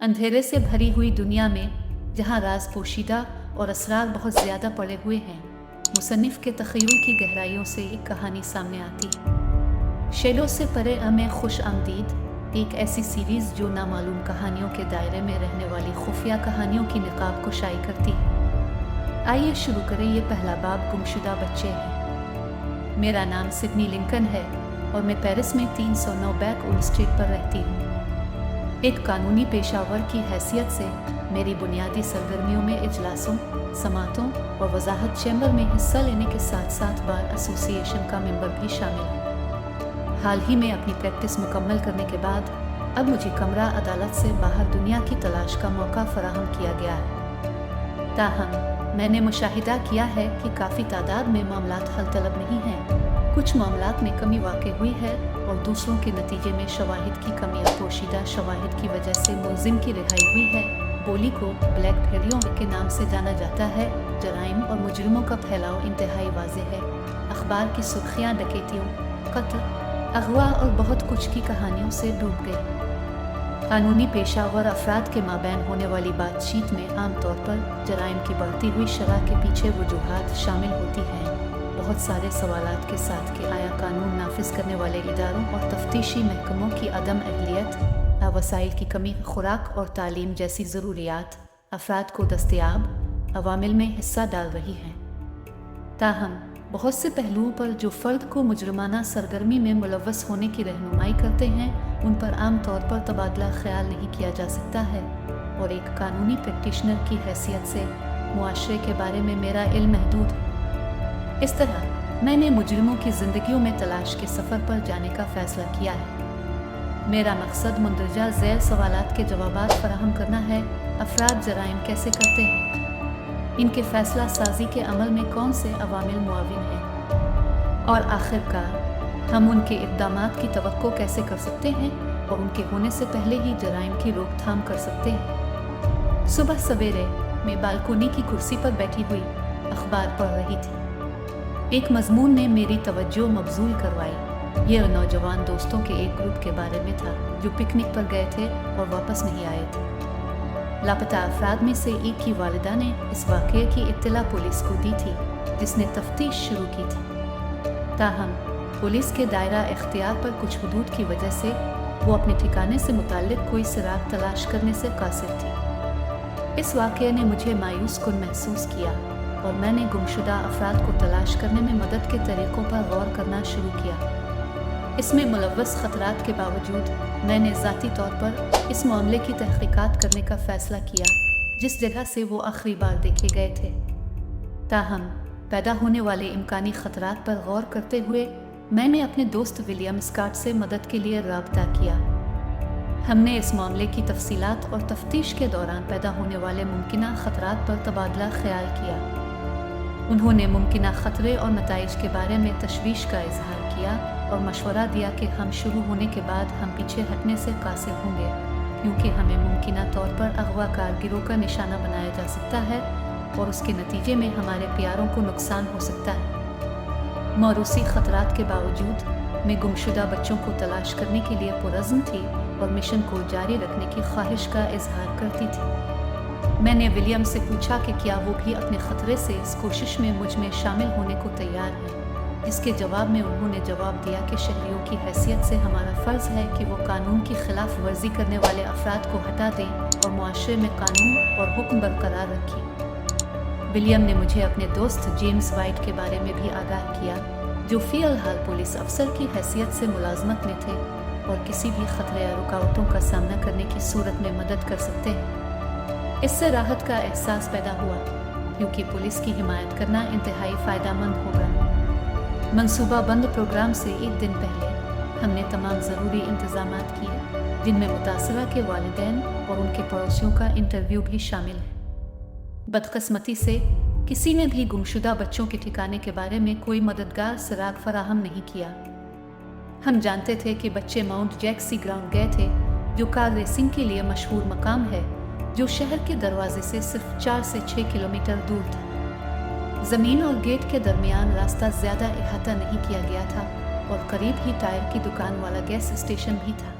अंधेरे से भरी हुई दुनिया में जहाँ राज पोशीदा और असरार बहुत ज़्यादा पड़े हुए हैं, मुसन्निफ़ के तख़य्युल की गहराइयों से एक कहानी सामने आती है। शेलों से परे में खुश आमदीद, एक ऐसी सीरीज़ जो नामालूम कहानियों के दायरे में रहने वाली खुफिया कहानियों की निकाब कुशाई करती है। आइए शुरू करें। ये पहला बाब गुमशुदा बच्चे हैं। मेरा नाम सिडनी लिंकन है और मैं पेरिस में 309 बैक-ओल्ड स्ट्रीट पर रहती हूँ। एक कानूनी पेशावर की हैसियत से मेरी बुनियादी सरगर्मियों में इजलासों, समातों और वजाहत चैम्बर में हिस्सा लेने के साथ साथ बार एसोसिएशन का मेंबर भी शामिल है। हाल ही में अपनी प्रैक्टिस मुकम्मल करने के बाद अब मुझे कमरा अदालत से बाहर दुनिया की तलाश का मौका फराहम किया गया है। ताहम मैंने मुशाहिदा किया है कि काफ़ी तादाद में मामलात हल तलब नहीं हैं। कुछ मामलात में कमी वाक़ई हुई है और दूसरों के नतीजे में शवाहिद की कमी और पोशीदा शवाहिद की वजह से मुलजिम की रिहाई हुई है। बोली को ब्लैक भेड़ियों के नाम से जाना जाता है। जराइम और मुजरिमों का फैलाव इंतहाई वाज़ेह है। अखबार की सुर्खियाँ डकैतियों, कत्ल, अगवा और बहुत कुछ की कहानियों से डूब गई। कानूनी पेशावर अफराद के माबैन होने वाली बातचीत में आमतौर पर जराइम की बढ़ती हुई शरह के पीछे वजूहात शामिल होती हैं। बहुत सारे सवालात के साथ कि आया कानून नाफिज करने वाले इदारों और तफ्तीशी महकमों की अदम अहलियत, वसाइल की कमी, खुराक और तालीम जैसी ज़रूरियात अफराद को दस्तयाब अवामिल में हिस्सा डाल रही हैं। ताहम बहुत से पहलुओं पर जो फ़र्द को मुजरमाना सरगर्मी में मुलव्वस होने की रहनुमाई करते हैं, उन पर आम तौर पर तबादला ख्याल नहीं किया जा सकता है और एक कानूनी प्रैक्टिशनर की हैसियत से मुआशरे के बारे में मेरा इल्म महदूद है। इस तरह मैंने मुजरिमों की ज़िंदगियों में तलाश के सफ़र पर जाने का फ़ैसला किया है। मेरा मकसद मुंदरजा ज़ैल सवालात के जवाबात फराहम करना है। अफराद जराइम कैसे करते हैं, इनके फ़ैसला साजी के अमल में कौन से अवामिल मुआविन हैं और आखिरकार हम उनके इक़दामात की तवक्को कैसे कर सकते हैं और उनके होने से पहले ही जराइम की रोकथाम कर सकते हैं। सुबह सवेरे मैं बालकोनी की कुर्सी पर बैठी हुई अखबार पढ़ रही थी। एक मजमून ने मेरी तवज्जो मबजूल करवाई। ये नौजवान दोस्तों के एक ग्रुप के बारे में था जो पिकनिक पर गए थे और वापस नहीं आए थे। लापता अफराद में से एक की वालिदा ने इस वाक़ये की इत्तला पुलिस को दी थी, जिसने तफ्तीश शुरू की थी। ताहम पुलिस के दायरा इख्तियार पर कुछ हदूद की वजह से वो अपने ठिकाने से मुताल्लिक कोई सुराग तलाश करने से कासिर थी। इस वाक़ये ने मुझे मायूस कुन महसूस किया और मैंने गुमशुदा अफराद को तलाश करने में मदद के तरीक़ों पर गौर करना शुरू किया। इसमें मुलव्वस ख़तरात के बावजूद मैंने ज़ाती तौर पर इस मामले की तहक़ीक़ात करने का फ़ैसला किया जिस जगह से वो आखिरी बार देखे गए थे। ताहम पैदा होने वाले इम्कानी ख़तरात पर गौर करते हुए मैंने अपने दोस्त विलियम स्कॉट से मदद के लिए राब्ता किया। हमने इस मामले की तफसीलात और तफ्तीश के दौरान पैदा होने वाले मुमकिना ख़तरात पर तबादला ख्याल किया। उन्होंने मुमकिना ख़तरे और नताइज के बारे में तशवीश का इजहार किया और मशवरा दिया कि हम शुरू होने के बाद हम पीछे हटने से कासिर होंगे, क्योंकि हमें मुमकिना तौर पर अगवाकार गिरोह का निशाना बनाया जा सकता है और उसके नतीजे में हमारे प्यारों को नुकसान हो सकता है। मौरूसी ख़तरात के बावजूद मैं गुमशुदा बच्चों को तलाश करने के लिए पुरज़्म थी और मिशन को जारी रखने की ख्वाहिश का इजहार करती थी। मैंने विलियम से पूछा कि क्या वो भी अपने ख़तरे से इस कोशिश में मुझ में शामिल होने को तैयार है, जिसके जवाब में उन्होंने जवाब दिया कि शहरियों की हैसियत से हमारा फ़र्ज़ है कि वो कानून की खिलाफ वर्जी करने वाले अफराद को हटा दें और मुआशरे में कानून और हुक्म बरकरार रखें। विलियम ने मुझे अपने दोस्त जेम्स वाइट के बारे में भी आगाह किया, जो फ़िलहाल पुलिस अफसर की हैसियत से मुलाजमत में थे और किसी भी ख़तरे या रुकावटों का सामना करने की सूरत में मदद कर सकते हैं। इससे राहत का एहसास पैदा हुआ, क्योंकि पुलिस की हिमायत करना इंतहाई फ़ायदेमंद होगा। मंसूबा बंद प्रोग्राम से एक दिन पहले हमने तमाम ज़रूरी इंतज़ामात किए, जिनमें मुतासरा के वालिदैन और उनके पड़ोसियों का इंटरव्यू भी शामिल है। बदकिस्मती से किसी ने भी गुमशुदा बच्चों के ठिकाने के बारे में कोई मददगार सुराग फराहम नहीं किया। हम जानते थे कि बच्चे माउंट जैक्सी ग्राउंड गए थे, जो कार रेसिंग के लिए मशहूर मकाम है, जो शहर के दरवाजे से सिर्फ 4 से 6 किलोमीटर दूर था। ज़मीन और गेट के दरमियान रास्ता ज़्यादा इहाता नहीं किया गया था और करीब ही टायर की दुकान वाला गैस स्टेशन भी था।